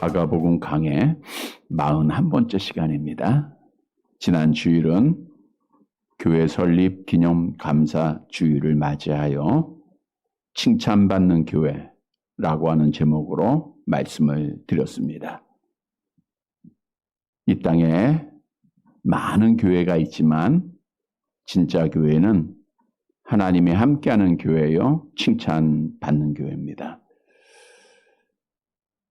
마가복음 강의 41번째 시간입니다. 지난 주일은 교회 설립 기념 감사 주일을 맞이하여 칭찬받는 교회라고 하는 제목으로 말씀을 드렸습니다. 이 땅에 많은 교회가 있지만 진짜 교회는 하나님이 함께하는 교회요, 칭찬받는 교회입니다.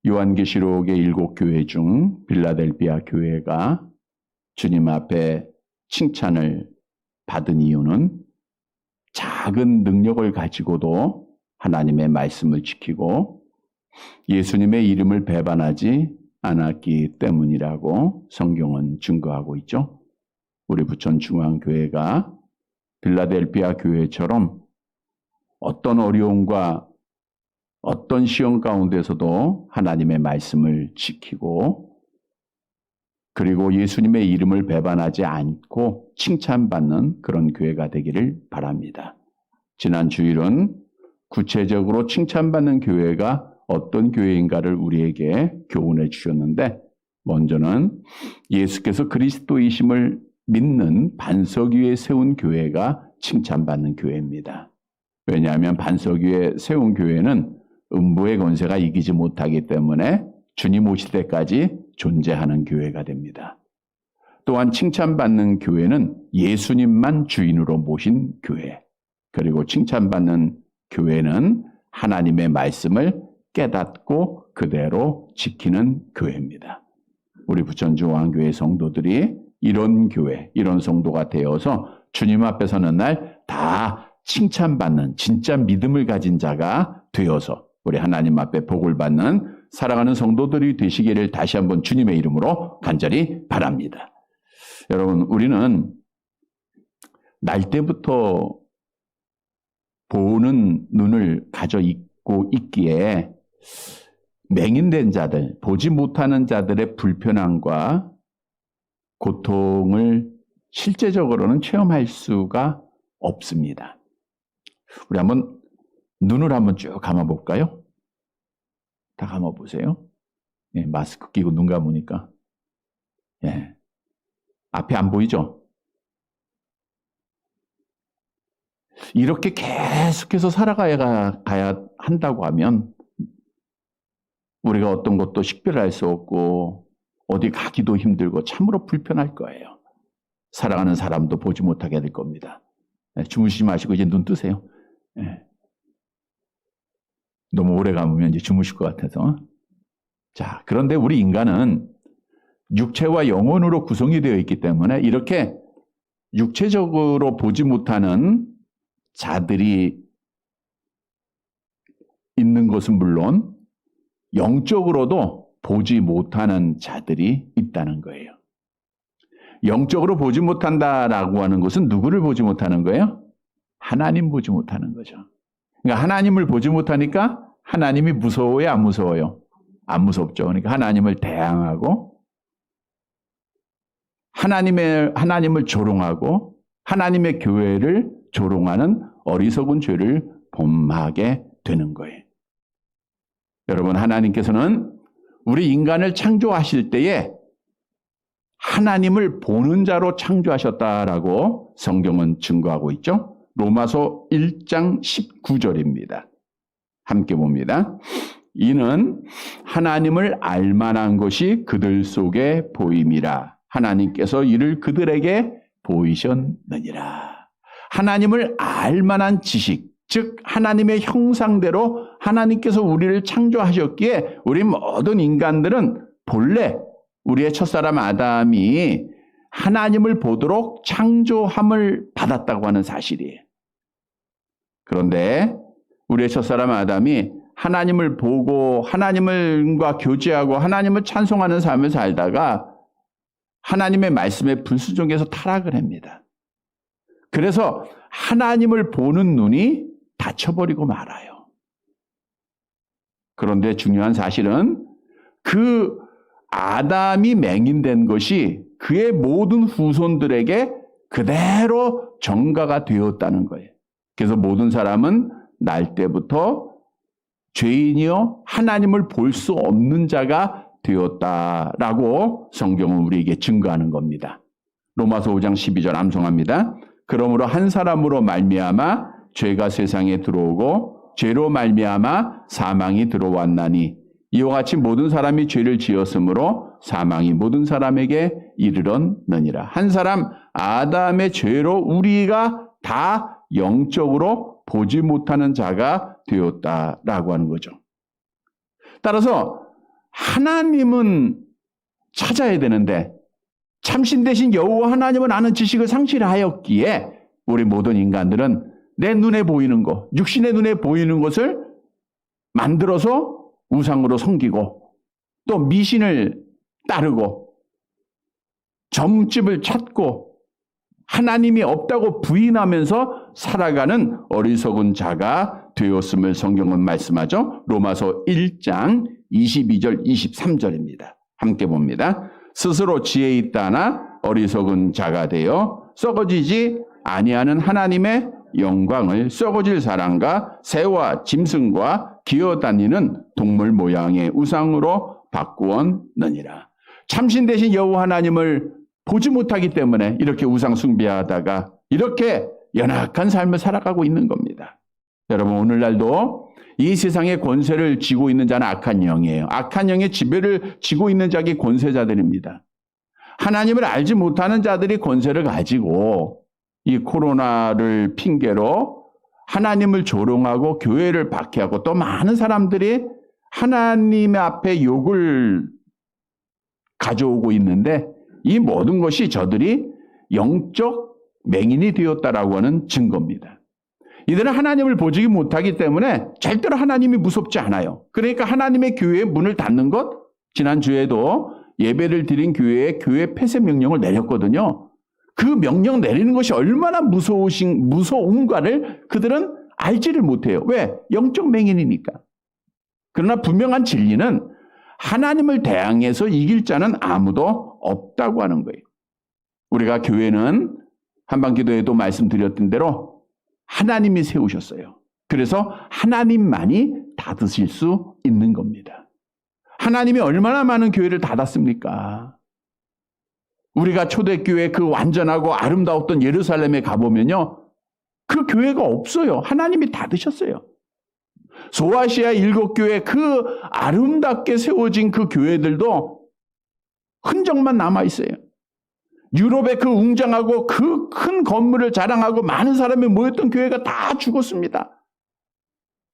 요한계시록의 7교회 중 빌라델비아 교회가 주님 앞에 칭찬을 받은 이유는 작은 능력을 가지고도 하나님의 말씀을 지키고 예수님의 이름을 배반하지 않았기 때문이라고 성경은 증거하고 있죠. 우리 부천중앙교회가 빌라델비아 교회처럼 어떤 어려움과 어떤 시험 가운데서도 하나님의 말씀을 지키고 그리고 예수님의 이름을 배반하지 않고 칭찬받는 그런 교회가 되기를 바랍니다. 지난 주일은 구체적으로 칭찬받는 교회가 어떤 교회인가를 우리에게 교훈해 주셨는데, 먼저는 예수께서 그리스도이심을 믿는 반석 위에 세운 교회가 칭찬받는 교회입니다. 왜냐하면 반석 위에 세운 교회는 음부의 권세가 이기지 못하기 때문에 주님 오실 때까지 존재하는 교회가 됩니다. 또한 칭찬받는 교회는 예수님만 주인으로 모신 교회, 그리고 칭찬받는 교회는 하나님의 말씀을 깨닫고 그대로 지키는 교회입니다. 우리 부천중앙교회 성도들이 이런 교회, 이런 성도가 되어서 주님 앞에 서는 날 다 칭찬받는 진짜 믿음을 가진 자가 되어서 우리 하나님 앞에 복을 받는 살아가는 성도들이 되시기를 다시 한번 주님의 이름으로 간절히 바랍니다. 여러분, 우리는 날 때부터 보는 눈을 가져 있고 있기에 맹인된 자들, 보지 못하는 자들의 불편함과 고통을 실제적으로는 체험할 수가 없습니다. 우리 한번 눈을 한번 쭉 감아볼까요? 다 감아보세요. 예, 마스크 끼고 눈 감으니까. 예. 앞에 안 보이죠? 이렇게 계속해서 살아가야 한다고 하면 우리가 어떤 것도 식별할 수 없고 어디 가기도 힘들고 참으로 불편할 거예요. 살아가는 사람도 보지 못하게 될 겁니다. 예, 주무시지 마시고 이제 눈 뜨세요. 예. 너무 오래 감으면 이제 주무실 것 같아서. 자, 그런데 우리 인간은 육체와 영혼으로 구성이 되어 있기 때문에 이렇게 육체적으로 보지 못하는 자들이 있는 것은 물론 영적으로도 보지 못하는 자들이 있다는 거예요. 영적으로 보지 못한다라고 하는 것은 누구를 보지 못하는 거예요? 하나님 보지 못하는 거죠. 그러니까 하나님을 보지 못하니까 하나님이 무서워요, 안 무서워요? 안 무섭죠. 그러니까 하나님을 대항하고 하나님을 조롱하고 하나님의 교회를 조롱하는 어리석은 죄를 범하게 되는 거예요. 여러분, 하나님께서는 우리 인간을 창조하실 때에 하나님을 보는 자로 창조하셨다라고 성경은 증거하고 있죠. 로마서 1장 19절입니다. 함께 봅니다. 이는 하나님을 알만한 것이 그들 속에 보임이라. 하나님께서 이를 그들에게 보이셨느니라. 하나님을 알만한 지식, 즉 하나님의 형상대로 하나님께서 우리를 창조하셨기에 우리 모든 인간들은 본래 우리의 첫사람 아담이 하나님을 보도록 창조함을 받았다고 하는 사실이에요. 그런데 우리의 첫사람 아담이 하나님을 보고 하나님과 교제하고 하나님을 찬송하는 삶을 살다가 하나님의 말씀에 불순종해서 타락을 합니다. 그래서 하나님을 보는 눈이 닫혀버리고 말아요. 그런데 중요한 사실은 그 아담이 맹인된 것이 그의 모든 후손들에게 그대로 전가가 되었다는 거예요. 그래서 모든 사람은 날 때부터 죄인이요 하나님을 볼 수 없는 자가 되었다라고 성경은 우리에게 증거하는 겁니다. 로마서 5장 12절 암송합니다. 그러므로 한 사람으로 말미암아 죄가 세상에 들어오고 죄로 말미암아 사망이 들어왔나니 이와 같이 모든 사람이 죄를 지었으므로 사망이 모든 사람에게 이르렀느니라. 한 사람 아담의 죄로 우리가 다 영적으로 보지 못하는 자가 되었다라고 하는 거죠. 따라서 하나님은 찾아야 되는데 참신 되신 여호와 하나님을 아는 지식을 상실하였기에 우리 모든 인간들은 내 눈에 보이는 것, 육신의 눈에 보이는 것을 만들어서 우상으로 섬기고 또 미신을 따르고 점집을 찾고 하나님이 없다고 부인하면서 살아가는 어리석은 자가 되었음을 성경은 말씀하죠. 로마서 1장 22절 23절입니다. 함께 봅니다. 스스로 지혜 있다나 어리석은 자가 되어 썩어지지 아니하는 하나님의 영광을 썩어질 사람과 새와 짐승과 기어다니는 동물 모양의 우상으로 바꾸었느니라. 참신 되신 여호와 하나님을 보지 못하기 때문에 이렇게 우상 숭배하다가 이렇게 연약한 삶을 살아가고 있는 겁니다. 여러분 오늘날도 이 세상의 권세를 쥐고 있는 자는 악한 영이에요. 악한 영의 지배를 쥐고 있는 자가 권세자들입니다. 하나님을 알지 못하는 자들이 권세를 가지고 이 코로나를 핑계로 하나님을 조롱하고 교회를 박해하고 또 많은 사람들이 하나님 앞에 욕을 가져오고 있는데 이 모든 것이 저들이 영적 맹인이 되었다라고 하는 증거입니다. 이들은 하나님을 보지 못하기 때문에 절대로 하나님이 무섭지 않아요. 그러니까 하나님의 교회의 문을 닫는 것, 지난주에도 예배를 드린 교회에 교회 폐쇄 명령을 내렸거든요. 그 명령 내리는 것이 얼마나 무서운가를 그들은 알지를 못해요. 왜? 영적 맹인이니까. 그러나 분명한 진리는 하나님을 대항해서 이길 자는 아무도 없다고 하는 거예요. 우리가 교회는 한방기도에도 말씀드렸던 대로 하나님이 세우셨어요. 그래서 하나님만이 닫으실 수 있는 겁니다. 하나님이 얼마나 많은 교회를 닫았습니까? 우리가 초대교회 그 완전하고 아름다웠던 예루살렘에 가보면요. 그 교회가 없어요. 하나님이 닫으셨어요. 소아시아 7교회 그 아름답게 세워진 그 교회들도 흔적만 남아있어요. 유럽의 그 웅장하고 그 큰 건물을 자랑하고 많은 사람이 모였던 교회가 다 죽었습니다.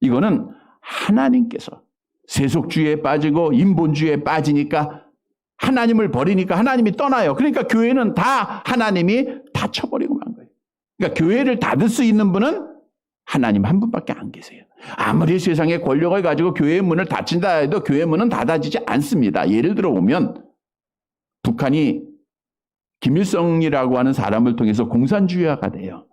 이거는 하나님께서 세속주의에 빠지고 인본주의에 빠지니까 하나님을 버리니까 하나님이 떠나요. 그러니까 교회는 다 하나님이 다 쳐버리고 만 거예요. 그러니까 교회를 닫을 수 있는 분은 하나님 한 분밖에 안 계세요. 아무리 세상의 권력을 가지고 교회의 문을 닫힌다 해도 교회의 문은 닫아지지 않습니다. 예를 들어 보면 북한이 김일성이라고 하는 사람을 통해서 공산주의화가 돼요.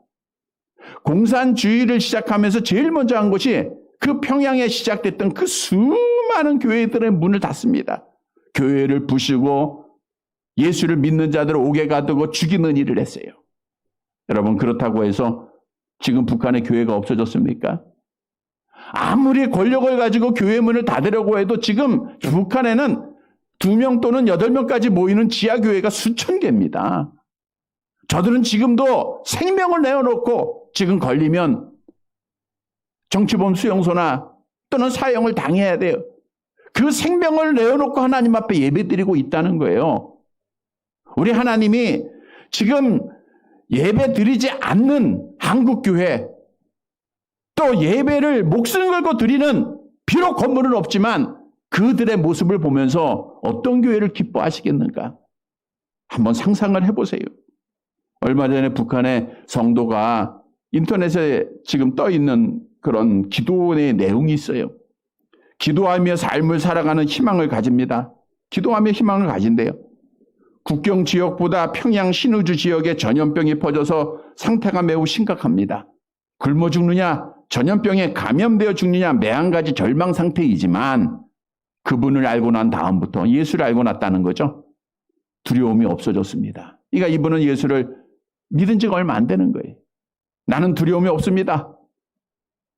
공산주의를 시작하면서 제일 먼저 한 것이 그 평양에 시작됐던 그 수많은 교회들의 문을 닫습니다. 교회를 부수고 예수를 믿는 자들을 옥에 가두고 죽이는 일을 했어요. 여러분 그렇다고 해서 지금 북한의 교회가 없어졌습니까? 아무리 권력을 가지고 교회 문을 닫으려고 해도 지금 북한에는 2명 또는 8명까지 모이는 지하교회가 수천 개입니다. 저들은 지금도 생명을 내어놓고 지금 걸리면 정치범 수용소나 또는 사형을 당해야 돼요. 그 생명을 내어놓고 하나님 앞에 예배드리고 있다는 거예요. 우리 하나님이 지금 예배드리지 않는 한국교회 또 예배를 목숨 걸고 드리는 비록 건물은 없지만 그들의 모습을 보면서 어떤 교회를 기뻐하시겠는가? 한번 상상을 해보세요. 얼마 전에 북한의 성도가 인터넷에 지금 떠 있는 그런 기도의 내용이 있어요. 기도하며 삶을 살아가는 희망을 가집니다. 기도하며 희망을 가진대요. 국경 지역보다 평양 신우주 지역에 전염병이 퍼져서 상태가 매우 심각합니다. 굶어 죽느냐, 전염병에 감염되어 죽느냐 매한가지 절망 상태이지만 그분을 알고 난 다음부터 예수를 알고 났다는 거죠. 두려움이 없어졌습니다. 그러니까 이분은 예수를 믿은 지가 얼마 안 되는 거예요. 나는 두려움이 없습니다.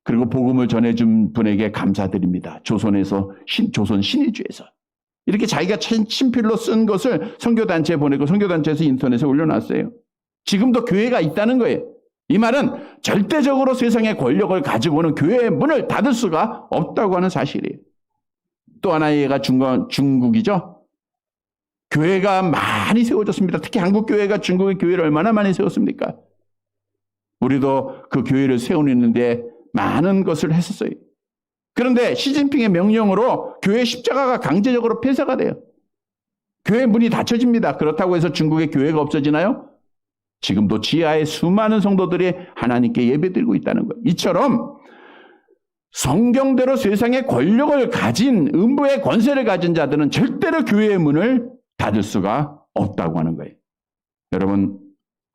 그리고 복음을 전해준 분에게 감사드립니다. 조선 신의주에서. 이렇게 자기가 친필로 쓴 것을 선교단체에 보내고 선교단체에서 인터넷에 올려놨어요. 지금도 교회가 있다는 거예요. 이 말은 절대적으로 세상의 권력을 가지고는 교회의 문을 닫을 수가 없다고 하는 사실이에요. 또 하나의 예가 중국이죠. 교회가 많이 세워졌습니다. 특히 한국 교회가 중국의 교회를 얼마나 많이 세웠습니까? 우리도 그 교회를 세우는데 많은 것을 했었어요. 그런데 시진핑의 명령으로 교회 십자가가 강제적으로 폐쇄가 돼요. 교회 문이 닫혀집니다. 그렇다고 해서 중국의 교회가 없어지나요? 지금도 지하에 수많은 성도들이 하나님께 예배드리고 있다는 거예요. 이처럼 성경대로 세상의 권력을 가진 음부의 권세를 가진 자들은 절대로 교회의 문을 닫을 수가 없다고 하는 거예요. 여러분,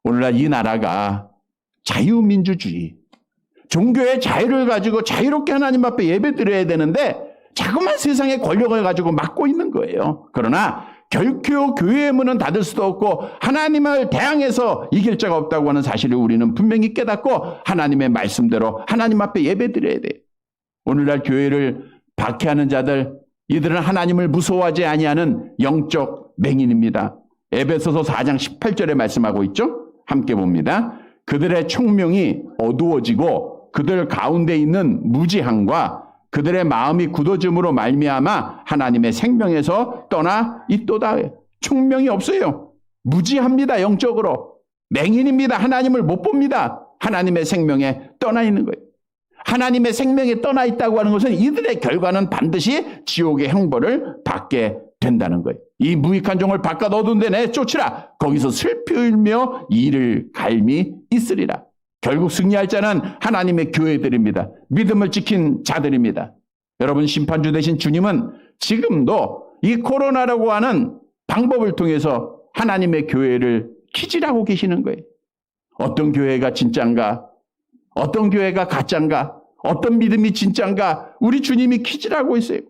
오늘날 이 나라가 자유민주주의, 종교의 자유를 가지고 자유롭게 하나님 앞에 예배드려야 되는데 자꾸만 세상의 권력을 가지고 막고 있는 거예요. 그러나 결코 교회의 문은 닫을 수도 없고 하나님을 대항해서 이길 자가 없다고 하는 사실을 우리는 분명히 깨닫고 하나님의 말씀대로 하나님 앞에 예배드려야 돼요. 오늘날 교회를 박해하는 자들, 이들은 하나님을 무서워하지 아니하는 영적 맹인입니다. 에베소서 4장 18절에 말씀하고 있죠. 함께 봅니다. 그들의 총명이 어두워지고 그들 가운데 있는 무지함과 그들의 마음이 굳어짐으로 말미암아 하나님의 생명에서 떠나 있도다. 총명이 없어요. 무지합니다. 영적으로. 맹인입니다. 하나님을 못 봅니다. 하나님의 생명에 떠나 있는 거예요. 하나님의 생명에 떠나 있다고 하는 것은 이들의 결과는 반드시 지옥의 형벌을 받게 된다는 거예요. 이 무익한 종을 바깥 어두운 데 내쫓으라. 거기서 슬피 울며 이를 갈미 있으리라. 결국 승리할 자는 하나님의 교회들입니다. 믿음을 지킨 자들입니다. 여러분, 심판주 되신 주님은 지금도 이 코로나라고 하는 방법을 통해서 하나님의 교회를 키질하고 계시는 거예요. 어떤 교회가 진짜인가? 어떤 교회가 가짜인가? 어떤 믿음이 진짜인가? 우리 주님이 키질하고 있어요.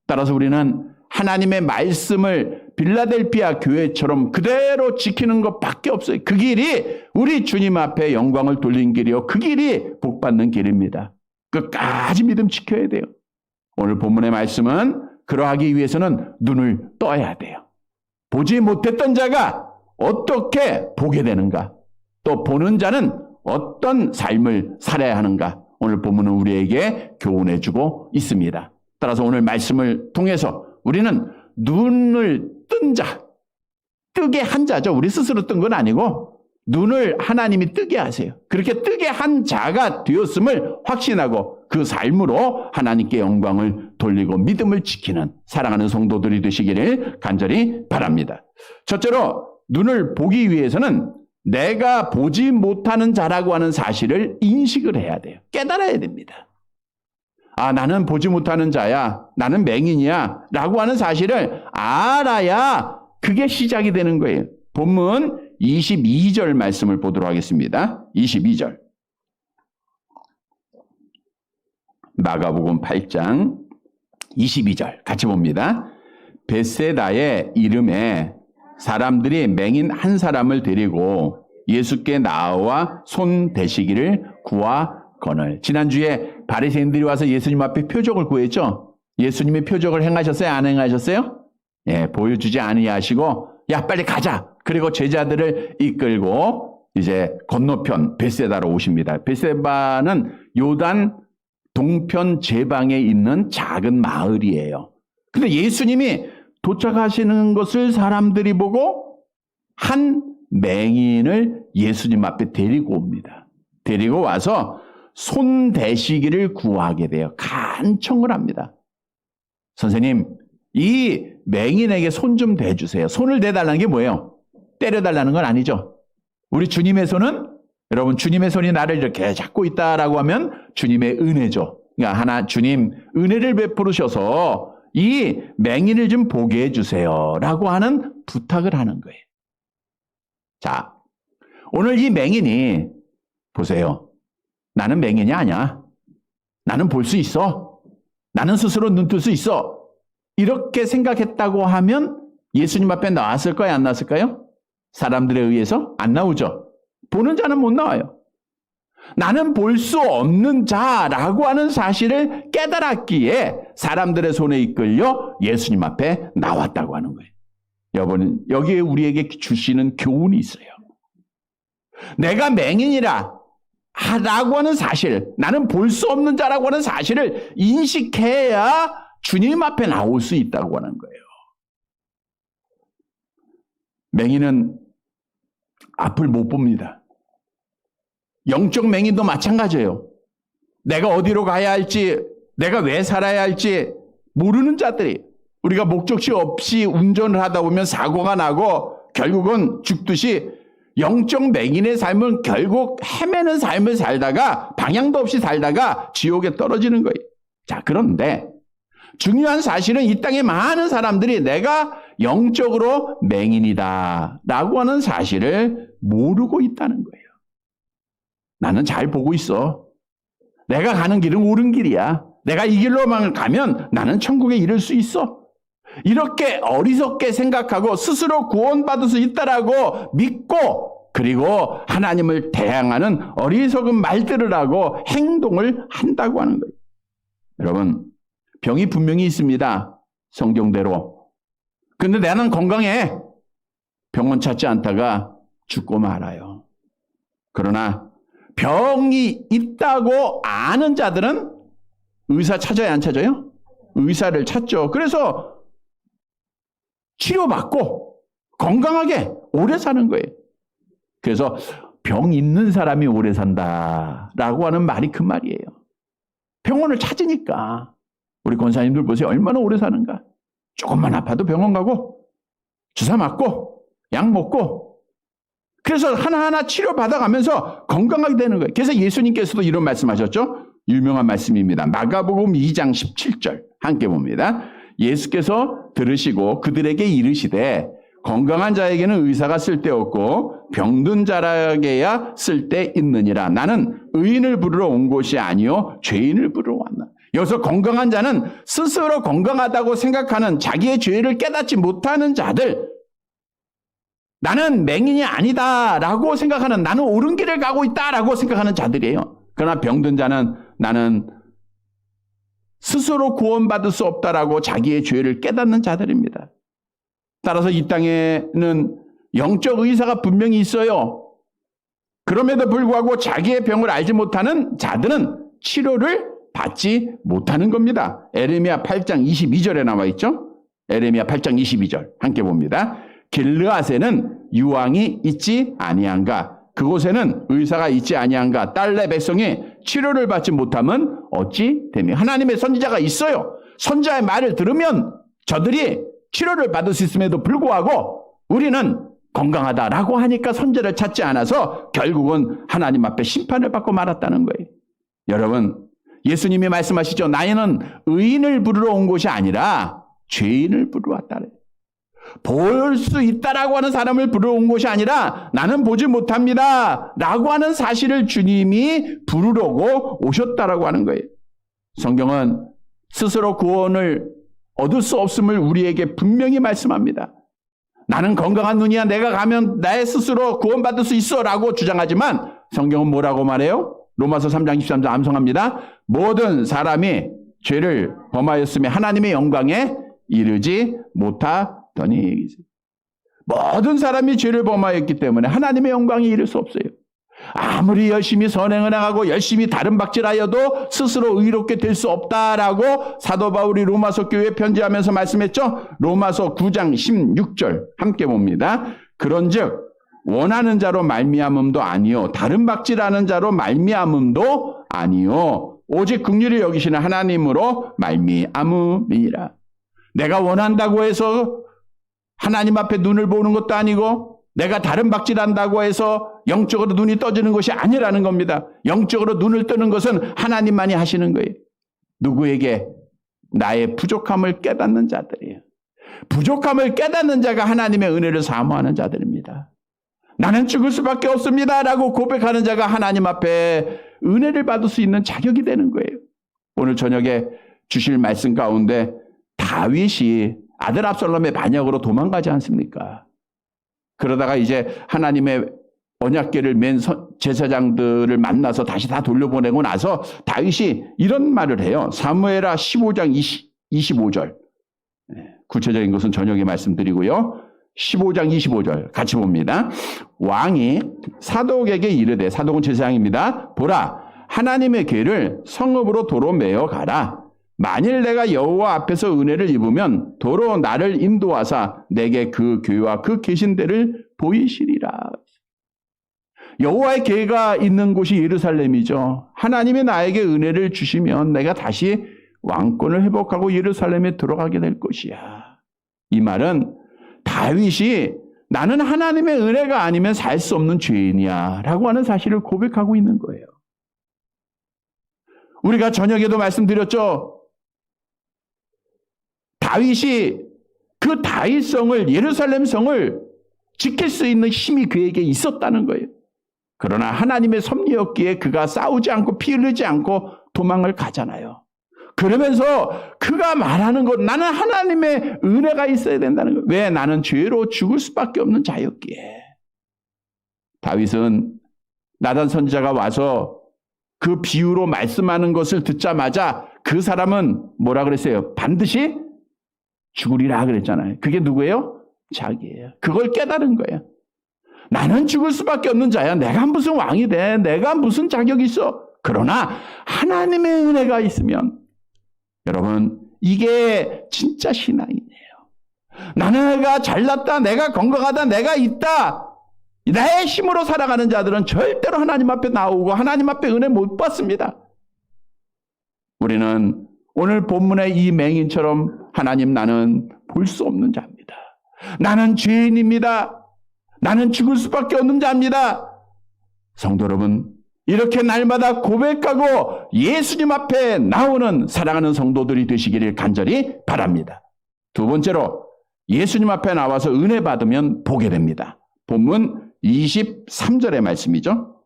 따라서 우리는 하나님의 말씀을 빌라델피아 교회처럼 그대로 지키는 것밖에 없어요. 그 길이 우리 주님 앞에 영광을 돌린 길이요. 그 길이 복받는 길입니다. 끝까지 믿음 지켜야 돼요. 오늘 본문의 말씀은 그러하기 위해서는 눈을 떠야 돼요. 보지 못했던 자가 어떻게 보게 되는가? 또 보는 자는 어떤 삶을 살아야 하는가? 오늘 본문은 우리에게 교훈해주고 있습니다. 따라서 오늘 말씀을 통해서 우리는 눈을 뜬 자, 뜨게 한 자죠. 우리 스스로 뜬 건 아니고 눈을 하나님이 뜨게 하세요. 그렇게 뜨게 한 자가 되었음을 확신하고 그 삶으로 하나님께 영광을 돌리고 믿음을 지키는 사랑하는 성도들이 되시기를 간절히 바랍니다. 첫째로 눈을 보기 위해서는 내가 보지 못하는 자라고 하는 사실을 인식을 해야 돼요. 깨달아야 됩니다. 아, 나는 보지 못하는 자야. 나는 맹인이야. 라고 하는 사실을 알아야 그게 시작이 되는 거예요. 본문 22절 말씀을 보도록 하겠습니다. 22절. 마가복음 8장 22절 같이 봅니다. 벳세다의 이름에 사람들이 맹인 한 사람을 데리고 예수께 나와 손 대시기를 구하거늘. 지난주에 바리새인들이 와서 예수님 앞에 표적을 구했죠. 예수님이 표적을 행하셨어요? 안 행하셨어요? 예, 보여주지 아니하시고 야 빨리 가자. 그리고 제자들을 이끌고 이제 건너편 벳세다로 오십니다. 벳세다는 요단 동편 제방에 있는 작은 마을이에요. 근데 예수님이 도착하시는 것을 사람들이 보고 한 맹인을 예수님 앞에 데리고 옵니다. 데리고 와서 손 대시기를 구하게 돼요. 간청을 합니다. 선생님, 이 맹인에게 손 좀 대주세요. 손을 대달라는 게 뭐예요? 때려달라는 건 아니죠. 우리 주님의 손은, 여러분, 주님의 손이 나를 이렇게 잡고 있다라고 하면 주님의 은혜죠. 그러니까 주님 은혜를 베푸셔서 이 맹인을 좀 보게 해주세요. 라고 하는 부탁을 하는 거예요. 자, 오늘 이 맹인이, 보세요. 나는 맹인이 아니야. 나는 볼 수 있어. 나는 스스로 눈 뜰 수 있어. 이렇게 생각했다고 하면 예수님 앞에 나왔을까요? 안 나왔을까요? 사람들에 의해서 안 나오죠. 보는 자는 못 나와요. 나는 볼 수 없는 자라고 하는 사실을 깨달았기에 사람들의 손에 이끌려 예수님 앞에 나왔다고 하는 거예요. 여러분, 여기에 우리에게 주시는 교훈이 있어요. 내가 맹인이라 라고 하는 사실, 나는 볼 수 없는 자라고 하는 사실을 인식해야 주님 앞에 나올 수 있다고 하는 거예요. 맹인은 앞을 못 봅니다. 영적 맹인도 마찬가지예요. 내가 어디로 가야 할지, 내가 왜 살아야 할지 모르는 자들이, 우리가 목적지 없이 운전을 하다 보면 사고가 나고 결국은 죽듯이 영적 맹인의 삶은 결국 헤매는 삶을 살다가 방향도 없이 살다가 지옥에 떨어지는 거예요. 자, 그런데 중요한 사실은 이 땅에 많은 사람들이 내가 영적으로 맹인이다 라고 하는 사실을 모르고 있다는 거예요. 나는 잘 보고 있어. 내가 가는 길은 옳은 길이야. 내가 이 길로만 가면 나는 천국에 이를 수 있어. 이렇게 어리석게 생각하고 스스로 구원받을 수 있다라고 믿고, 그리고 하나님을 대항하는 어리석은 말들을 하고 행동을 한다고 하는 거예요. 여러분, 병이 분명히 있습니다. 성경대로. 근데 나는 건강해. 병원 찾지 않다가 죽고 말아요. 그러나 병이 있다고 아는 자들은 의사 찾아야 안 찾아요? 의사를 찾죠. 그래서 치료받고 건강하게 오래 사는 거예요. 그래서 병 있는 사람이 오래 산다라고 하는 말이 그 말이에요. 병원을 찾으니까. 우리 권사님들 보세요. 얼마나 오래 사는가. 조금만 아파도 병원 가고 주사 맞고 약 먹고, 그래서 하나하나 치료받아가면서 건강하게 되는 거예요. 그래서 예수님께서도 이런 말씀하셨죠. 유명한 말씀입니다. 마가복음 2장 17절 함께 봅니다. 예수께서 들으시고 그들에게 이르시되 건강한 자에게는 의사가 쓸데없고 병든 자에게야 쓸데있느니라. 나는 의인을 부르러 온 것이 아니요 죄인을 부르러 왔나. 여기서 건강한 자는 스스로 건강하다고 생각하는, 자기의 죄를 깨닫지 못하는 자들, 나는 맹인이 아니다라고 생각하는, 나는 옳은 길을 가고 있다라고 생각하는 자들이에요. 그러나 병든 자는 나는 스스로 구원받을 수 없다라고 자기의 죄를 깨닫는 자들입니다. 따라서 이 땅에는 영적 의사가 분명히 있어요. 그럼에도 불구하고 자기의 병을 알지 못하는 자들은 치료를 받지 못하는 겁니다. 에레미야 8장 22절에 나와 있죠. 에레미야 8장 22절 함께 봅니다. 길르앗에는 유황이 있지 아니한가, 그곳에는 의사가 있지 아니한가. 딸내 백성이 치료를 받지 못하면 어찌 되며. 하나님의 선지자가 있어요. 선지자의 말을 들으면 저들이 치료를 받을 수 있음에도 불구하고 우리는 건강하다라고 하니까 선지자를 찾지 않아서 결국은 하나님 앞에 심판을 받고 말았다는 거예요. 여러분, 예수님이 말씀하시죠. 나는 의인을 부르러 온 것이 아니라 죄인을 부르러 왔다. 볼 수 있다라고 하는 사람을 부르러 온 것이 아니라 나는 보지 못합니다 라고 하는 사실을 주님이 부르려고 오셨다라고 하는 거예요. 성경은 스스로 구원을 얻을 수 없음을 우리에게 분명히 말씀합니다. 나는 건강한 눈이야, 내가 가면 나의 스스로 구원받을 수 있어 라고 주장하지만 성경은 뭐라고 말해요? 로마서 3장 23절 암송합니다. 모든 사람이 죄를 범하였으며 하나님의 영광에 이르지 못하더니. 모든 사람이 죄를 범하였기 때문에 하나님의 영광에 이를 수 없어요. 아무리 열심히 선행을 하고 열심히 다른 박질하여도 스스로 의롭게 될 수 없다라고 사도 바울이 로마서 교회에 편지하면서 말씀했죠. 로마서 9장 16절 함께 봅니다. 그런즉 원하는 자로 말미암음도 아니요 다른 박질하는 자로 말미암음도 아니요 오직 긍휼히 여기시는 하나님으로 말미암음이라. 내가 원한다고 해서 하나님 앞에 눈을 보는 것도 아니고 내가 다른 박질한다고 해서 영적으로 눈이 떠지는 것이 아니라는 겁니다. 영적으로 눈을 뜨는 것은 하나님만이 하시는 거예요. 누구에게? 나의 부족함을 깨닫는 자들이에요. 부족함을 깨닫는 자가 하나님의 은혜를 사모하는 자들입니다. 나는 죽을 수밖에 없습니다 라고 고백하는 자가 하나님 앞에 은혜를 받을 수 있는 자격이 되는 거예요. 오늘 저녁에 주실 말씀 가운데 다윗이 아들 압살롬의 반역으로 도망가지 않습니까? 그러다가 이제 하나님의 언약궤를 맨 제사장들을 만나서 다시 다 돌려보내고 나서 다윗이 이런 말을 해요. 사무엘하 15장 25절. 구체적인 것은 저녁에 말씀드리고요. 15장 25절 같이 봅니다. 왕이 사독에게 이르되, 사독은 제사장입니다. 보라, 하나님의 궤를 성읍으로 도로 메어 가라. 만일 내가 여호와 앞에서 은혜를 입으면 도로 나를 인도하사 내게 그 궤와 그 계신 데를 보이시리라. 여호와의 궤가 있는 곳이 예루살렘이죠. 하나님이 나에게 은혜를 주시면 내가 다시 왕권을 회복하고 예루살렘에 들어가게 될 것이야. 이 말은 다윗이 나는 하나님의 은혜가 아니면 살 수 없는 죄인이야 라고 하는 사실을 고백하고 있는 거예요. 우리가 저녁에도 말씀드렸죠. 다윗이 그 다윗성을, 예루살렘 성을 지킬 수 있는 힘이 그에게 있었다는 거예요. 그러나 하나님의 섭리였기에 그가 싸우지 않고 피 흘리지 않고 도망을 가잖아요. 그러면서 그가 말하는 것, 나는 하나님의 은혜가 있어야 된다는 거예요. 왜? 나는 죄로 죽을 수밖에 없는 자였기에. 다윗은 나단 선지자가 와서 그 비유로 말씀하는 것을 듣자마자 그 사람은 뭐라 그랬어요? 반드시 죽으리라 그랬잖아요. 그게 누구예요? 자기예요. 그걸 깨달은 거예요. 나는 죽을 수밖에 없는 자야. 내가 무슨 왕이 돼? 내가 무슨 자격이 있어? 그러나 하나님의 은혜가 있으면, 여러분, 이게 진짜 신앙이에요. 내가 잘났다, 내가 건강하다, 내가 있다, 나의 힘으로 살아가는 자들은 절대로 하나님 앞에 나오고 하나님 앞에 은혜 못 받습니다. 우리는 오늘 본문의 이 맹인처럼 하나님, 나는 볼 수 없는 자입니다. 나는 죄인입니다. 나는 죽을 수밖에 없는 자입니다. 성도 여러분, 이렇게 날마다 고백하고 예수님 앞에 나오는 사랑하는 성도들이 되시기를 간절히 바랍니다. 두 번째로, 예수님 앞에 나와서 은혜 받으면 보게 됩니다. 본문 23절의 말씀이죠.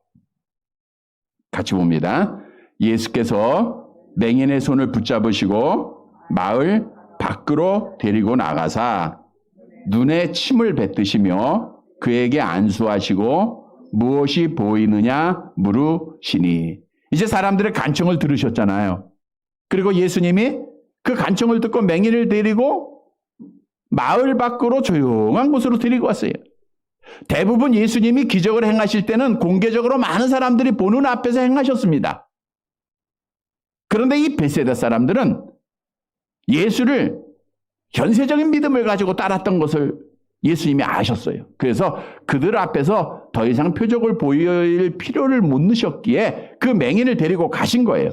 같이 봅니다. 예수께서 맹인의 손을 붙잡으시고 마을 밖으로 데리고 나가사 눈에 침을 뱉으시며 그에게 안수하시고 무엇이 보이느냐 물으시니. 이제 사람들의 간청을 들으셨잖아요. 그리고 예수님이 그 간청을 듣고 맹인을 데리고 마을 밖으로 조용한 곳으로 데리고 왔어요. 대부분 예수님이 기적을 행하실 때는 공개적으로 많은 사람들이 보는 앞에서 행하셨습니다. 그런데 이 벳세다 사람들은 예수를 현세적인 믿음을 가지고 따랐던 것을 예수님이 아셨어요. 그래서 그들 앞에서 더 이상 표적을 보일 필요를 못 느셨기에 그 맹인을 데리고 가신 거예요.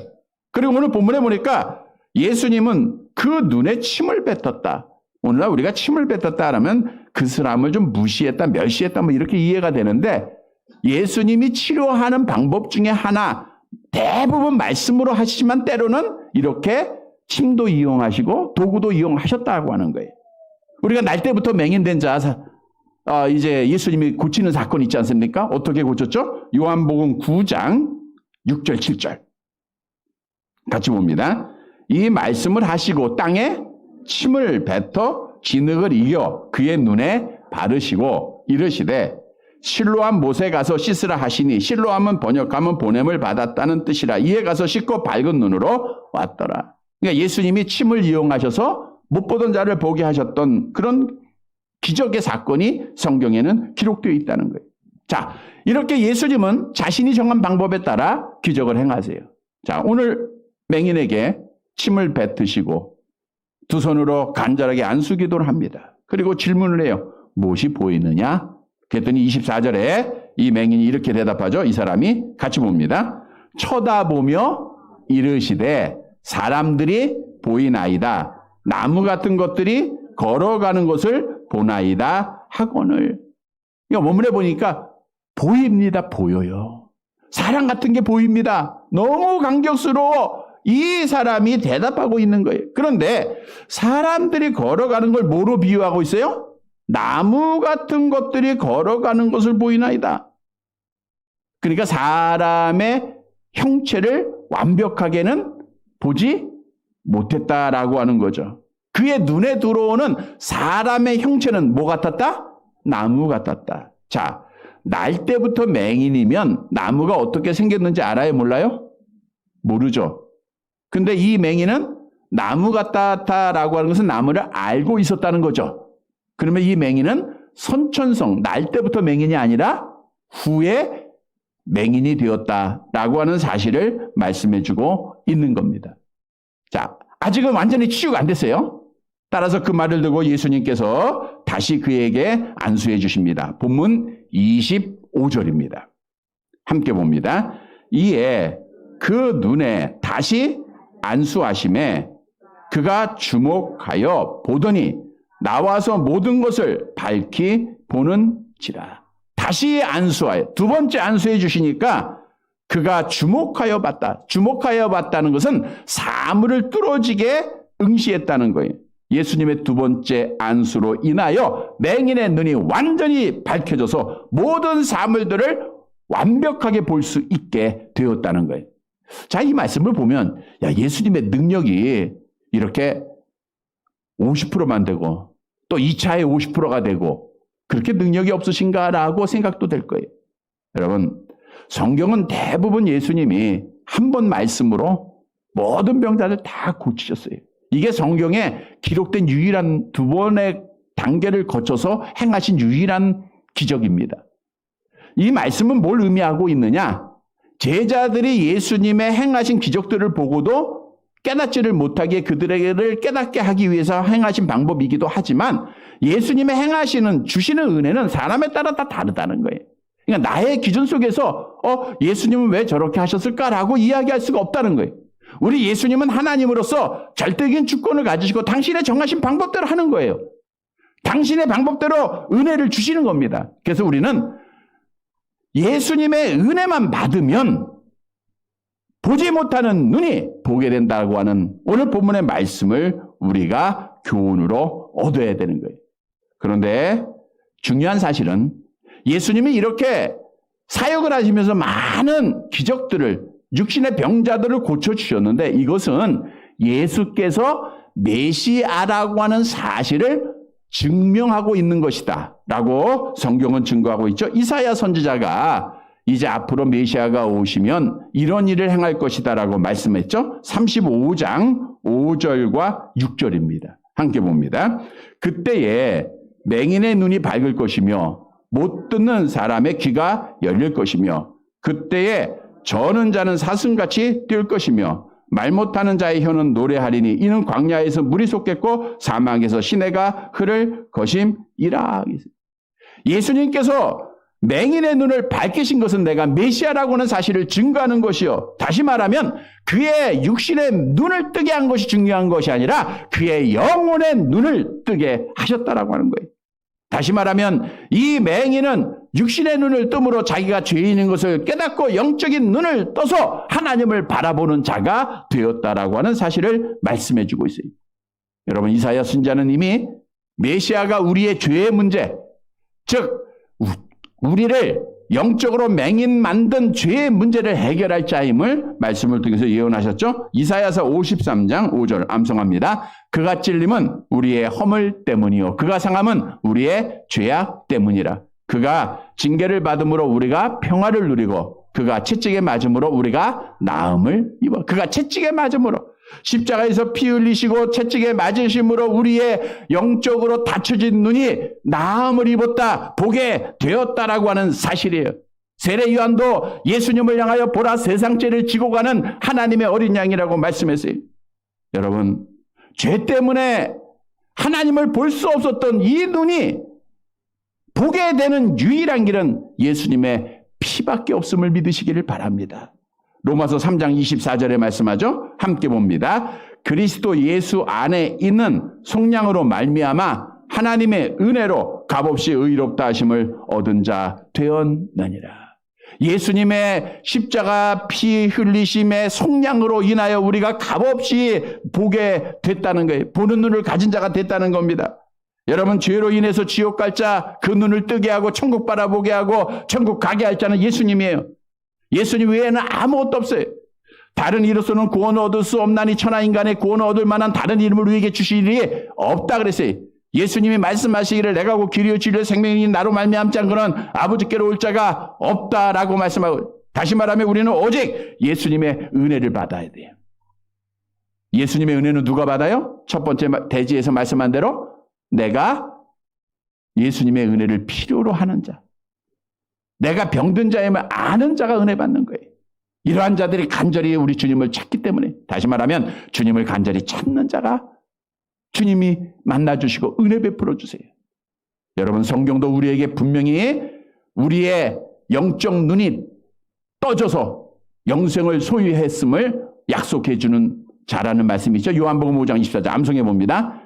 그리고 오늘 본문에 보니까 예수님은 그 눈에 침을 뱉었다. 오늘날 우리가 침을 뱉었다 하면 그 사람을 좀 무시했다, 멸시했다, 뭐 이렇게 이해가 되는데, 예수님이 치료하는 방법 중에 하나, 대부분 말씀으로 하시지만 때로는 이렇게 침도 이용하시고 도구도 이용하셨다고 하는 거예요. 우리가 날 때부터 맹인된 자, 이제 예수님이 고치는 사건 있지 않습니까? 어떻게 고쳤죠? 요한복음 9장 6절 7절 같이 봅니다. 이 말씀을 하시고 땅에 침을 뱉어 진흙을 이겨 그의 눈에 바르시고 이르시되 실로암 못에 가서 씻으라 하시니, 실로암은 번역하면 보냄을 받았다는 뜻이라. 이에 가서 씻고 밝은 눈으로 왔더라. 그러니까 예수님이 침을 이용하셔서 못 보던 자를 보게 하셨던 그런 기적의 사건이 성경에는 기록되어 있다는 거예요. 자, 이렇게 예수님은 자신이 정한 방법에 따라 기적을 행하세요. 자, 오늘 맹인에게 침을 뱉으시고 두 손으로 간절하게 안수기도를 합니다. 그리고 질문을 해요. 무엇이 보이느냐? 그랬더니 24절에 이 맹인이 이렇게 대답하죠. 이 사람이 같이 봅니다. 쳐다보며 이르시되 사람들이 보이나이다. 나무 같은 것들이 걸어가는 것을 보나이다 하거늘. 그러니까 원문에 보니까 보입니다. 보여요. 사람 같은 게 보입니다. 너무 감격스러워 이 사람이 대답하고 있는 거예요. 그런데 사람들이 걸어가는 걸 뭐로 비유하고 있어요? 나무 같은 것들이 걸어가는 것을 보이나이다. 그러니까 사람의 형체를 완벽하게는 보지 못했다라고 하는 거죠. 그의 눈에 들어오는 사람의 형체는 뭐 같았다? 나무 같았다. 자, 날 때부터 맹인이면 나무가 어떻게 생겼는지 알아요? 몰라요? 모르죠. 근데 이 맹인은 나무 같다라고 하는 것은 나무를 알고 있었다는 거죠. 그러면 이 맹인은 선천성, 날 때부터 맹인이 아니라 후에 맹인이 되었다라고 하는 사실을 말씀해주고 있는 겁니다. 자, 아직은 완전히 치유가 안 됐어요. 따라서 그 말을 듣고 예수님께서 다시 그에게 안수해 주십니다. 본문 25절입니다. 함께 봅니다. 이에 그 눈에 다시 안수하심에 그가 주목하여 보더니 나와서 모든 것을 밝히 보는지라. 다시 안수하여, 두 번째 안수해 주시니까 그가 주목하여 봤다. 주목하여 봤다는 것은 사물을 뚫어지게 응시했다는 거예요. 예수님의 두 번째 안수로 인하여 맹인의 눈이 완전히 밝혀져서 모든 사물들을 완벽하게 볼 수 있게 되었다는 거예요. 자, 이 말씀을 보면 예수님의 능력이 이렇게 50%만 되고 또 2차에 50%가 되고 그렇게 능력이 없으신가라고 생각도 될 거예요. 여러분, 성경은 대부분 예수님이 한 번 말씀으로 모든 병자를 다 고치셨어요. 이게 성경에 기록된 유일한 두 번의 단계를 거쳐서 행하신 유일한 기적입니다. 이 말씀은 뭘 의미하고 있느냐? 제자들이 예수님의 행하신 기적들을 보고도 깨닫지를 못하게 그들에게를 깨닫게 하기 위해서 행하신 방법이기도 하지만 예수님의 행하시는 주시는 은혜는 사람에 따라 다 다르다는 거예요. 그러니까 나의 기준 속에서 예수님은 왜 저렇게 하셨을까라고 이야기할 수가 없다는 거예요. 우리 예수님은 하나님으로서 절대적인 주권을 가지시고 당신의 정하신 방법대로 하는 거예요. 당신의 방법대로 은혜를 주시는 겁니다. 그래서 우리는 예수님의 은혜만 받으면 보지 못하는 눈이 보게 된다고 하는 오늘 본문의 말씀을 우리가 교훈으로 얻어야 되는 거예요. 그런데 중요한 사실은 예수님이 이렇게 사역을 하시면서 많은 기적들을 육신의 병자들을 고쳐주셨는데 이것은 예수께서 메시아라고 하는 사실을 증명하고 있는 것이다 라고 성경은 증거하고 있죠. 이사야 선지자가 이제 앞으로 메시아가 오시면 이런 일을 행할 것이다 라고 말씀했죠. 35장 5절과 6절입니다. 함께 봅니다. 그때에 맹인의 눈이 밝을 것이며 못 듣는 사람의 귀가 열릴 것이며 그때에 저는 자는 사슴같이 뛸 것이며 말 못하는 자의 혀는 노래하리니 이는 광야에서 물이 솟겠고 사막에서 시내가 흐를 것임이라. 예수님께서 맹인의 눈을 밝히신 것은 내가 메시아라고 하는 사실을 증거하는 것이요. 다시 말하면 그의 육신의 눈을 뜨게 한 것이 중요한 것이 아니라 그의 영혼의 눈을 뜨게 하셨다라고 하는 거예요. 다시 말하면 이 맹인은 육신의 눈을 뜸으로 자기가 죄인인 것을 깨닫고 영적인 눈을 떠서 하나님을 바라보는 자가 되었다라고 하는 사실을 말씀해 주고 있어요. 여러분, 이사야 선지자는 이미 메시아가 우리의 죄의 문제, 즉 우리를 영적으로 맹인 만든 죄의 문제를 해결할 자임을 말씀을 통해서 예언하셨죠. 이사야서 53장 5절 암송합니다. 그가 찔림은 우리의 허물 때문이요 그가 상함은 우리의 죄악 때문이라. 그가 징계를 받음으로 우리가 평화를 누리고 그가 채찍에 맞음으로 우리가 나음을 입어. 그가 채찍에 맞음으로 십자가에서 피 흘리시고 채찍에 맞으심으로 우리의 영적으로 닫혀진 눈이 나음을 입었다, 보게 되었다라고 하는 사실이에요. 세례 요한도 예수님을 향하여 보라 세상 죄를 지고 가는 하나님의 어린 양이라고 말씀했어요. 여러분, 죄 때문에 하나님을 볼 수 없었던 이 눈이 보게 되는 유일한 길은 예수님의 피밖에 없음을 믿으시기를 바랍니다. 로마서 3장 24절에 말씀하죠. 함께 봅니다. 그리스도 예수 안에 있는 속량으로 말미암아 하나님의 은혜로 값없이 의롭다 하심을 얻은 자 되었느니라. 예수님의 십자가 피 흘리심의 속량으로 인하여 우리가 값없이 보게 됐다는 거예요. 보는 눈을 가진 자가 됐다는 겁니다. 여러분, 죄로 인해서 지옥 갈 자 그 눈을 뜨게 하고 천국 바라보게 하고 천국 가게 할 자는 예수님이에요. 예수님 외에는 아무것도 없어요. 다른 이로서는 구원을 얻을 수 없나니 천하인간의 구원을 얻을 만한 다른 이름을 우리에게 주실 일이 없다 그랬어요. 예수님이 말씀하시기를 내가 곧 길이요 진리요 생명이니 나로 말미암지 않고는 아버지께로 올 자가 없다라고 말씀하고, 다시 말하면 우리는 오직 예수님의 은혜를 받아야 돼요. 예수님의 은혜는 누가 받아요? 첫 번째 대지에서 말씀한 대로 내가 예수님의 은혜를 필요로 하는 자, 내가 병든 자임을 아는 자가 은혜 받는 거예요. 이러한 자들이 간절히 우리 주님을 찾기 때문에, 다시 말하면 주님을 간절히 찾는 자가 주님이 만나주시고 은혜 베풀어 주세요. 여러분, 성경도 우리에게 분명히 우리의 영적 눈이 떠져서 영생을 소유했음을 약속해 주는 자라는 말씀이죠. 요한복음 5장 24절 암송해 봅니다.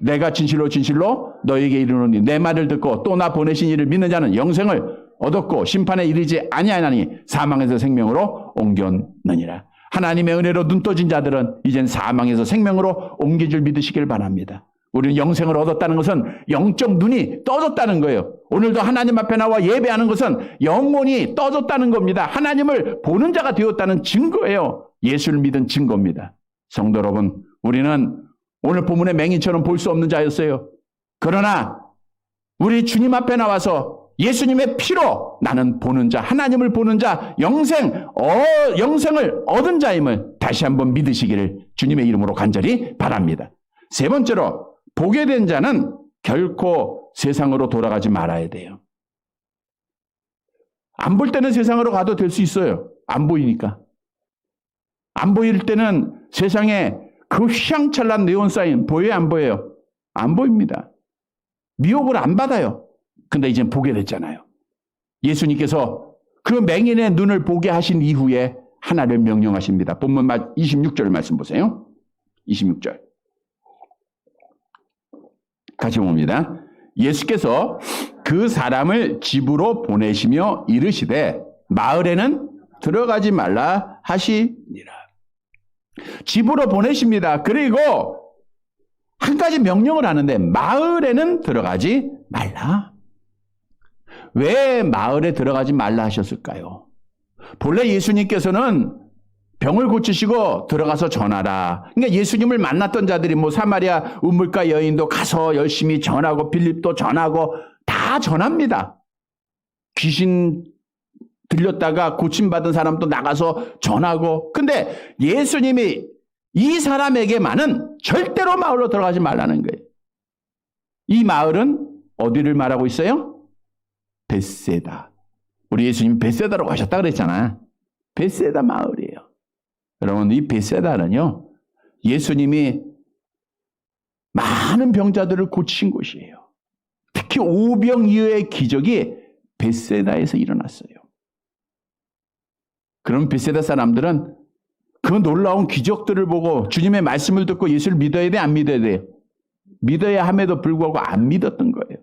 내가 진실로 진실로 너에게 이르노니 내 말을 듣고 또 나 보내신 이를 믿는 자는 영생을 얻었고 심판에 이르지 아니하나니 사망에서 생명으로 옮겼느니라. 하나님의 은혜로 눈 떠진 자들은 이젠 사망에서 생명으로 옮길 줄 믿으시길 바랍니다. 우리는 영생을 얻었다는 것은 영적 눈이 떠졌다는 거예요. 오늘도 하나님 앞에 나와 예배하는 것은 영혼이 떠졌다는 겁니다. 하나님을 보는 자가 되었다는 증거예요. 예수를 믿은 증거입니다. 성도 여러분, 우리는 오늘 본문의 맹인처럼 볼 수 없는 자였어요. 그러나 우리 주님 앞에 나와서 예수님의 피로 나는 보는 자, 하나님을 보는 자, 영생을 얻은 자임을 다시 한번 믿으시기를 주님의 이름으로 간절히 바랍니다. 세 번째로, 보게 된 자는 결코 세상으로 돌아가지 말아야 돼요. 안 볼 때는 세상으로 가도 될 수 있어요. 안 보이니까. 안 보일 때는 세상에 그 휘황찬란 네온사인 보여요, 안 보여요? 안 보입니다. 미혹을 안 받아요. 근데 이제 보게 됐잖아요. 예수님께서 그 맹인의 눈을 보게 하신 이후에 하나를 명령하십니다. 본문 26절 말씀 보세요. 26절. 같이 봅니다. 예수께서 그 사람을 집으로 보내시며 이르시되 마을에는 들어가지 말라 하시니라. 집으로 보내십니다. 그리고 한 가지 명령을 하는데 마을에는 들어가지 말라. 왜 마을에 들어가지 말라 하셨을까요? 본래 예수님께서는 병을 고치시고 들어가서 전하라. 그러니까 예수님을 만났던 자들이 사마리아 우물가 여인도 가서 열심히 전하고 빌립도 전하고 다 전합니다. 귀신 들렸다가 고침받은 사람도 나가서 전하고. 근데 예수님이 이 사람에게만은 절대로 마을로 들어가지 말라는 거예요. 이 마을은 어디를 말하고 있어요? 벳세다. 우리 예수님 벳세다로 가셨다 그랬잖아. 벳세다 마을이에요. 여러분, 이 벳세다는요, 예수님이 많은 병자들을 고치신 곳이에요. 특히 오병이어의 기적이 벳세다에서 일어났어요. 그럼 벳세다 사람들은 그 놀라운 기적들을 보고 주님의 말씀을 듣고 예수를 믿어야 돼, 안 믿어야 돼요? 믿어야 함에도 불구하고 안 믿었던 거예요.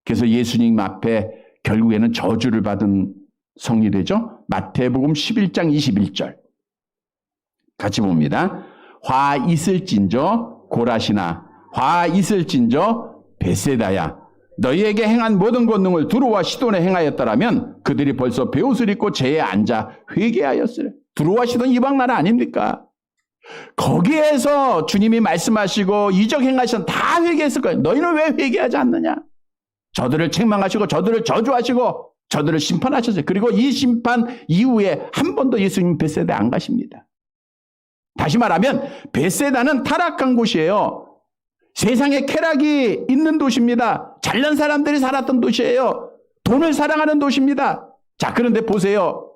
그래서 예수님 앞에 결국에는 저주를 받은 성이 되죠. 마태복음 11장 21절. 같이 봅니다. 화 있을진저 고라시나 화 있을진저 벳세다야. 너희에게 행한 모든 권능을 두로와 시돈에 행하였더라면 그들이 벌써 베옷을 입고 제에 앉아 회개하였으리. 두로와 시돈 이방 나라 아닙니까? 거기에서 주님이 말씀하시고 이적 행하신 다 회개했을 거예요. 너희는 왜 회개하지 않느냐? 저들을 책망하시고 저들을 저주하시고 저들을 심판하셨어요. 그리고 이 심판 이후에 한 번도 예수님 벳세다에 안 가십니다. 다시 말하면 벳세다는 타락한 곳이에요. 세상에 쾌락이 있는 도시입니다. 잘난 사람들이 살았던 도시예요. 돈을 사랑하는 도시입니다. 자, 그런데 보세요.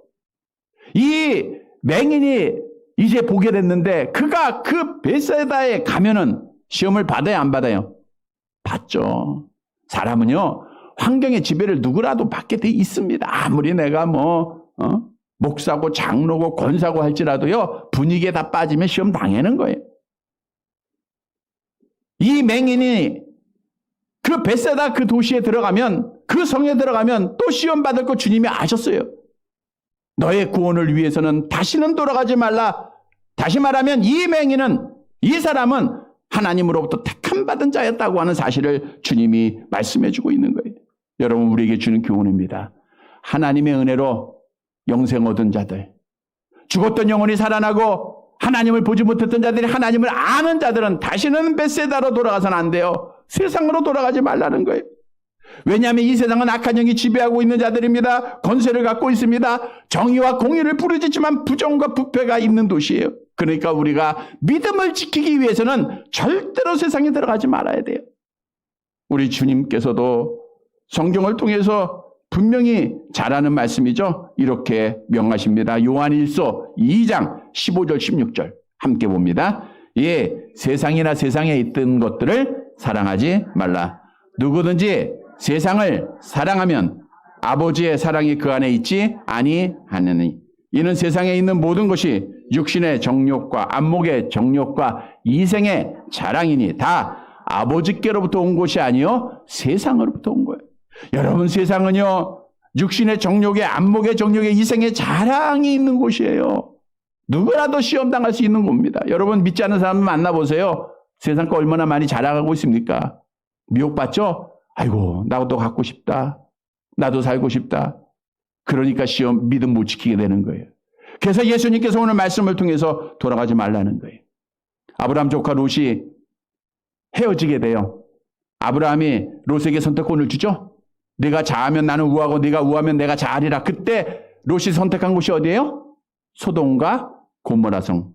이 맹인이 이제 보게 됐는데 그가 그 벳세다에 가면은 시험을 받아야 안 받아요? 받죠. 사람은요, 환경의 지배를 누구라도 받게 돼 있습니다. 아무리 내가 목사고 장로고 권사고 할지라도요, 분위기에 다 빠지면 시험 당하는 거예요. 이 맹인이 그 벳세다 그 도시에 들어가면, 그 성에 들어가면 또 시험 받을 거 주님이 아셨어요. 너의 구원을 위해서는 다시는 돌아가지 말라. 다시 말하면 이 맹인은, 이 사람은 하나님으로부터 택함받은 자였다고 하는 사실을 주님이 말씀해 주고 있는 거예요. 여러분, 우리에게 주는 교훈입니다. 하나님의 은혜로 영생 얻은 자들, 죽었던 영혼이 살아나고 하나님을 보지 못했던 자들이 하나님을 아는 자들은 다시는 벳세다로 돌아가서는 안 돼요. 세상으로 돌아가지 말라는 거예요. 왜냐하면 이 세상은 악한 영이 지배하고 있는 자들입니다. 권세를 갖고 있습니다. 정의와 공의를 부르짖지만 부정과 부패가 있는 도시예요. 그러니까 우리가 믿음을 지키기 위해서는 절대로 세상에 들어가지 말아야 돼요. 우리 주님께서도 성경을 통해서 분명히 잘하는 말씀이죠. 이렇게 명하십니다. 요한일서 2장 15절 16절 함께 봅니다. 예, 세상이나 세상에 있던 것들을 사랑하지 말라. 누구든지 세상을 사랑하면 아버지의 사랑이 그 안에 있지 아니하느니 이는 세상에 있는 모든 것이 육신의 정욕과 안목의 정욕과 이생의 자랑이니 다 아버지께로부터 온 것이 아니요 세상으로부터 온 거예요. 여러분, 세상은요 육신의 정욕의 안목의 정욕의 이생의 자랑이 있는 곳이에요. 누구라도 시험당할 수 있는 겁니다. 여러분, 믿지 않는 사람 만나보세요. 세상 거 얼마나 많이 자랑하고 있습니까? 미혹받죠? 아이고, 나도 갖고 싶다. 나도 살고 싶다. 그러니까 시험 믿음 못 지키게 되는 거예요. 그래서 예수님께서 오늘 말씀을 통해서 돌아가지 말라는 거예요. 아브라함 조카 롯이 헤어지게 돼요. 아브라함이 롯에게 선택권을 주죠. 네가 자하면 나는 우하고 네가 우하면 내가 자하리라. 그때 롯이 선택한 곳이 어디예요? 소돔과 고모라성.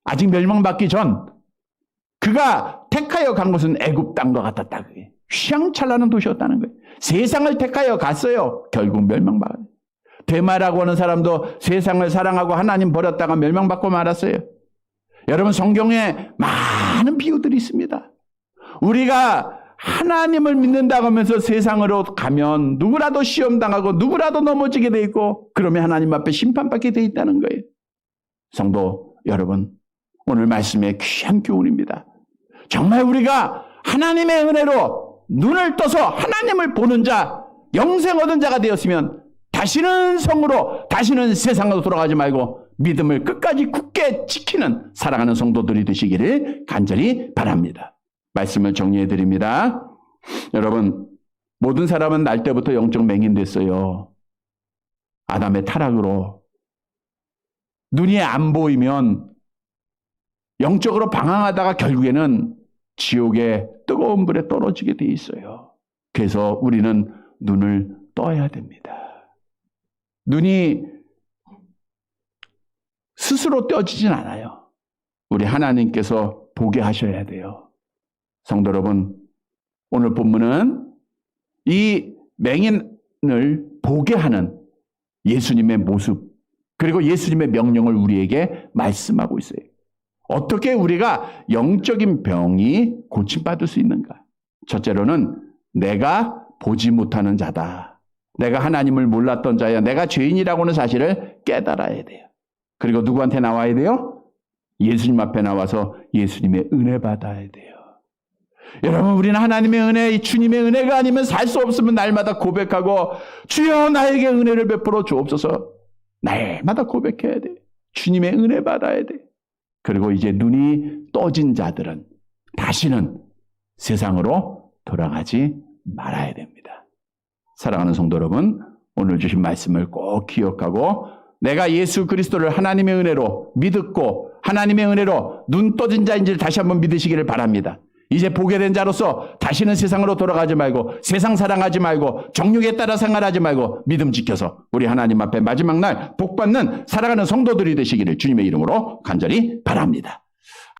아직 멸망받기 전 그가 택하여 간 곳은 애굽 땅과 같았다. 그게 휘황찬란한 도시였다는 거예요. 세상을 택하여 갔어요. 결국 멸망받아요. 데마라고 하는 사람도 세상을 사랑하고 하나님 버렸다가 멸망받고 말았어요. 여러분, 성경에 많은 비유들이 있습니다. 우리가 하나님을 믿는다고 하면서 세상으로 가면 누구라도 시험당하고 누구라도 넘어지게 돼 있고 그러면 하나님 앞에 심판받게 돼 있다는 거예요. 성도 여러분, 오늘 말씀의 귀한 교훈입니다. 정말 우리가 하나님의 은혜로 눈을 떠서 하나님을 보는 자, 영생 얻은 자가 되었으면 다시는 성으로, 다시는 세상으로 돌아가지 말고 믿음을 끝까지 굳게 지키는 사랑하는 성도들이 되시기를 간절히 바랍니다. 말씀을 정리해 드립니다. 여러분, 모든 사람은 날 때부터 영적 맹인됐어요. 아담의 타락으로. 눈이 안 보이면 영적으로 방황하다가 결국에는 지옥의 뜨거운 불에 떨어지게 돼 있어요. 그래서 우리는 눈을 떠야 됩니다. 눈이 스스로 떠지진 않아요. 우리 하나님께서 보게 하셔야 돼요. 성도 여러분, 오늘 본문은 이 맹인을 보게 하는 예수님의 모습, 그리고 예수님의 명령을 우리에게 말씀하고 있어요. 어떻게 우리가 영적인 병이 고침받을 수 있는가? 첫째로는 내가 보지 못하는 자다. 내가 하나님을 몰랐던 자야. 내가 죄인이라고 하는 사실을 깨달아야 돼요. 그리고 누구한테 나와야 돼요? 예수님 앞에 나와서 예수님의 은혜 받아야 돼요. 여러분, 우리는 하나님의 은혜, 주님의 은혜가 아니면 살 수 없으면 날마다 고백하고 주여 나에게 은혜를 베풀어 주옵소서. 날마다 고백해야 돼. 주님의 은혜 받아야 돼. 그리고 이제 눈이 떠진 자들은 다시는 세상으로 돌아가지 말아야 됩니다. 사랑하는 성도 여러분, 오늘 주신 말씀을 꼭 기억하고 내가 예수 그리스도를 하나님의 은혜로 믿었고 하나님의 은혜로 눈 떠진 자인지를 다시 한번 믿으시기를 바랍니다. 이제 보게 된 자로서 다시는 세상으로 돌아가지 말고 세상 사랑하지 말고 정욕에 따라 생활하지 말고 믿음 지켜서 우리 하나님 앞에 마지막 날 복받는 사랑하는 성도들이 되시기를 주님의 이름으로 간절히 바랍니다.